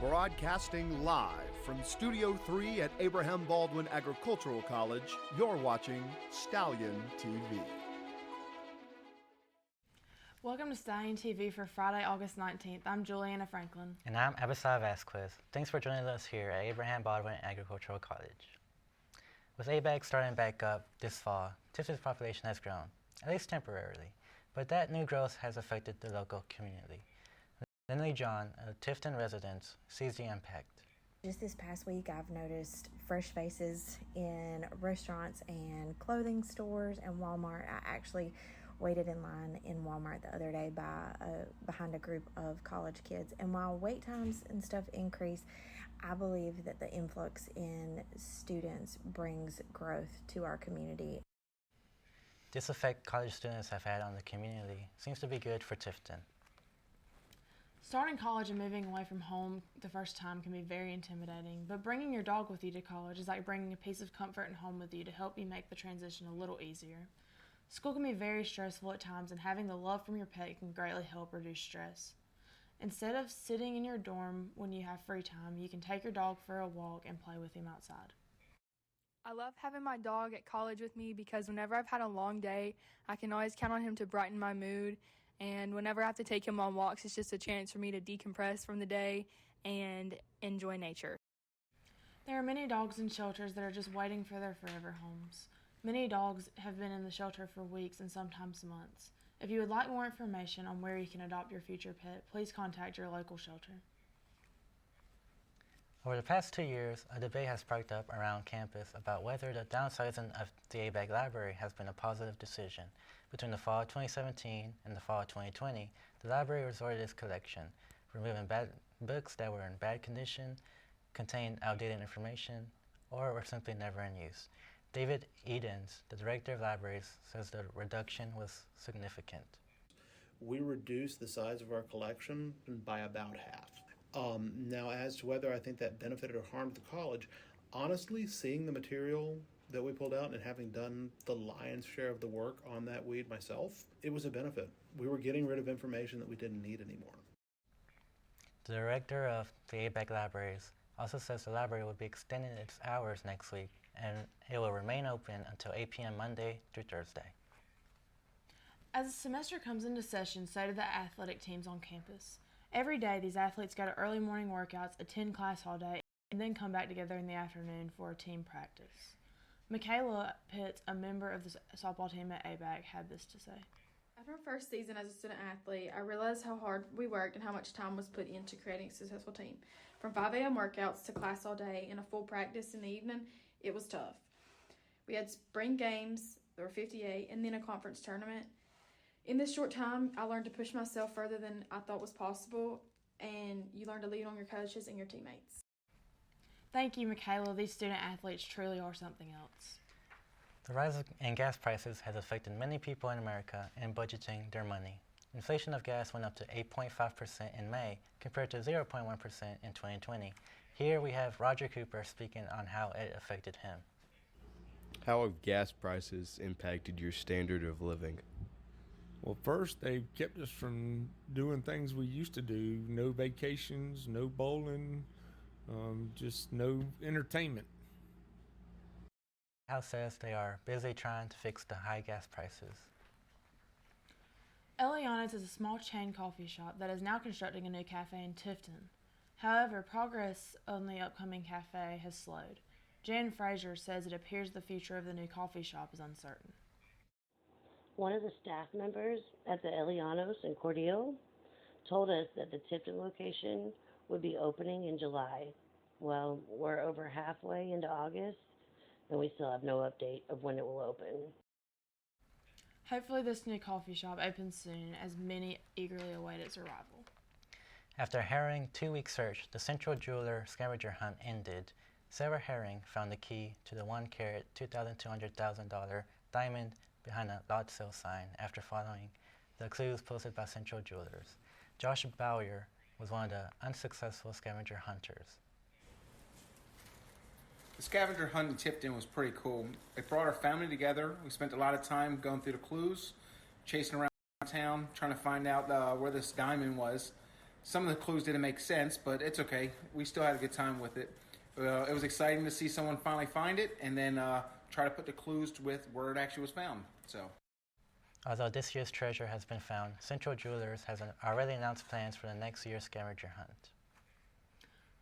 Broadcasting live from Studio 3 at Abraham Baldwin Agricultural College, you're watching Stallion TV. Welcome to Stallion TV for Friday, August 19th. I'm Juliana Franklin. And I'm Abisai Vasquez. Thanks for joining us here at Abraham Baldwin Agricultural College. With ABAG starting back up this fall, Tifton's population has grown, at least temporarily, but that new growth has affected the local community. Lindley John, a Tifton resident, sees the impact. Just this past week, I've noticed fresh faces in restaurants and clothing stores and Walmart. I actually waited in line in Walmart the other day behind a group of college kids. And while wait times and stuff increase, I believe that the influx in students brings growth to our community. This effect college students have had on the community seems to be good for Tifton. Starting college and moving away from home the first time can be very intimidating, but bringing your dog with you to college is like bringing a piece of comfort and home with you to help you make the transition a little easier. School can be very stressful at times, and having the love from your pet can greatly help reduce stress. Instead of sitting in your dorm when you have free time, you can take your dog for a walk and play with him outside. I love having my dog at college with me because whenever I've had a long day, I can always count on him to brighten my mood. And whenever I have to take him on walks, it's just a chance for me to decompress from the day and enjoy nature. There are many dogs in shelters that are just waiting for their forever homes. Many dogs have been in the shelter for weeks and sometimes months. If you would like more information on where you can adopt your future pet, please contact your local shelter. Over the past 2 years, a debate has sparked up around campus about whether the downsizing of the ABAG library has been a positive decision. Between the fall of 2017 and the fall of 2020, the library resorted its collection, removing bad books that were in bad condition, contained outdated information, or were simply never in use. David Edens, the director of libraries, says the reduction was significant. We reduced the size of our collection by about half. Now, as to whether I think that benefited or harmed the college, honestly, seeing the material that we pulled out and having done the lion's share of the work on that weed myself, it was a benefit. We were getting rid of information that we didn't need anymore. The director of the ABAG libraries also says the library will be extending its hours next week, and it will remain open until 8 p.m. Monday through Thursday. As the semester comes into session, so do the athletic teams on campus. Every day, these athletes go to early morning workouts, attend class all day, and then come back together in the afternoon for a team practice. Michaela Pitts, a member of the softball team at ABAG, had this to say. After my first season as a student athlete, I realized how hard we worked and how much time was put into creating a successful team. From 5 a.m. workouts to class all day and a full practice in the evening, it was tough. We had spring games, there were 58, and then a conference tournament. In this short time, I learned to push myself further than I thought was possible, and you learn to lean on your coaches and your teammates. Thank you, Michaela. These student athletes truly are something else. The rise in gas prices has affected many people in America in budgeting their money. Inflation of gas went up to 8.5% in May compared to 0.1% in 2020. Here we have Roger Cooper speaking on how it affected him. How have gas prices impacted your standard of living? Well, first, they kept us from doing things we used to do. No vacations, no bowling, just no entertainment. The house says they are busy trying to fix the high gas prices. Eliana's is a small chain coffee shop that is now constructing a new cafe in Tifton. However, progress on the upcoming cafe has slowed. Jan Frazier says it appears the future of the new coffee shop is uncertain. One of the staff members at the Elianos in Cordele told us that the Tifton location would be opening in July. Well, we're over halfway into August, and we still have no update of when it will open. Hopefully this new coffee shop opens soon, as many eagerly await its arrival. After a harrowing 2-week search, the Central Jeweler scavenger hunt ended. Sarah Herring found the key to the 1-carat, $2,200,000 diamond behind a lot sale sign after following the clues posted by Central Jewelers. Josh Bowyer was one of the unsuccessful scavenger hunters. The scavenger hunt in Tifton was pretty cool. It brought our family together. We spent a lot of time going through the clues, chasing around town, trying to find out where this diamond was. Some of the clues didn't make sense, but it's okay. We still had a good time with it. It was exciting to see someone finally find it and then try to put the clues with where it actually was found. So, Although this year's treasure has been found, Central Jewelers has already announced plans for the next year's scavenger hunt.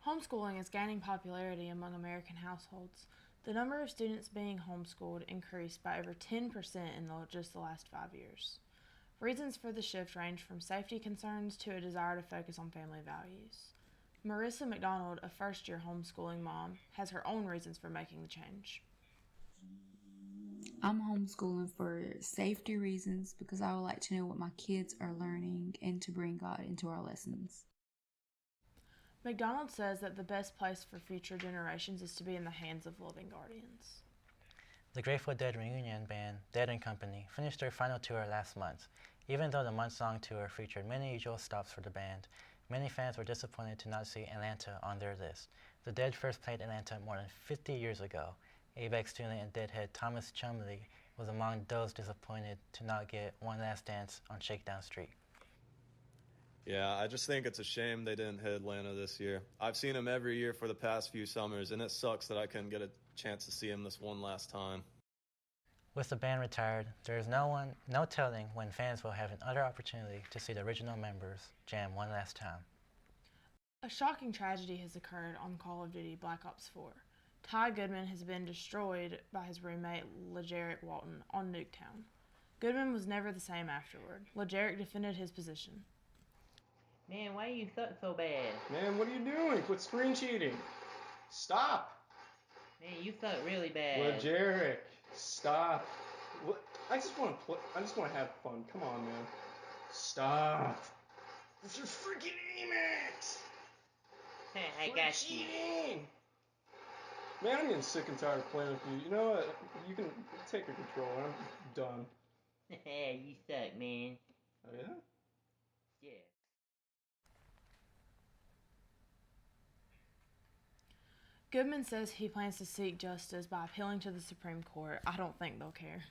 Homeschooling is gaining popularity among American households. The number of students being homeschooled increased by over 10% in just the last 5 years. Reasons for the shift range from safety concerns to a desire to focus on family values. Marissa McDonald, a first-year homeschooling mom, has her own reasons for making the change. I'm homeschooling for safety reasons because I would like to know what my kids are learning and to bring God into our lessons. McDonald says that the best place for future generations is to be in the hands of loving guardians. The Grateful Dead reunion band, Dead & Company, finished their final tour last month. Even though the months-long tour featured many usual stops for the band, many fans were disappointed to not see Atlanta on their list. The Dead first played Atlanta more than 50 years ago. ABEC student and Deadhead Thomas Chumley was among those disappointed to not get One Last Dance on Shakedown Street. Yeah, I just think it's a shame they didn't hit Atlanta this year. I've seen them every year for the past few summers, and it sucks that I couldn't get a chance to see them this one last time. With the band retired, there is no telling when fans will have another opportunity to see the original members jam one last time. A shocking tragedy has occurred on Call of Duty Black Ops 4. Ty Goodman has been destroyed by his roommate LeJarrick Walton on Nuketown. Goodman was never the same afterward. LeJarrick defended his position. Man, why you suck so bad? Man, what are you doing? Quit screen cheating. Stop. Man, you suck really bad. LeJarrick, stop. What? I just want to play. I just want to have fun. Come on, man. Stop. It's your freaking Amex. I got you. Cheating. Man, I'm getting sick and tired of playing with you. You know what? You can take your controller. I'm done. You suck, man. Oh, yeah? Yeah. Goodman says he plans to seek justice by appealing to the Supreme Court. I don't think they'll care.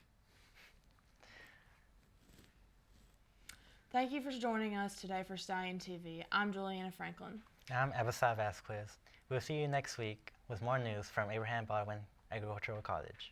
Thank you for joining us today for Stallion TV. I'm Juliana Franklin. I'm Abasai Vasquez. We'll see you next week with more news from Abraham Baldwin Agricultural College.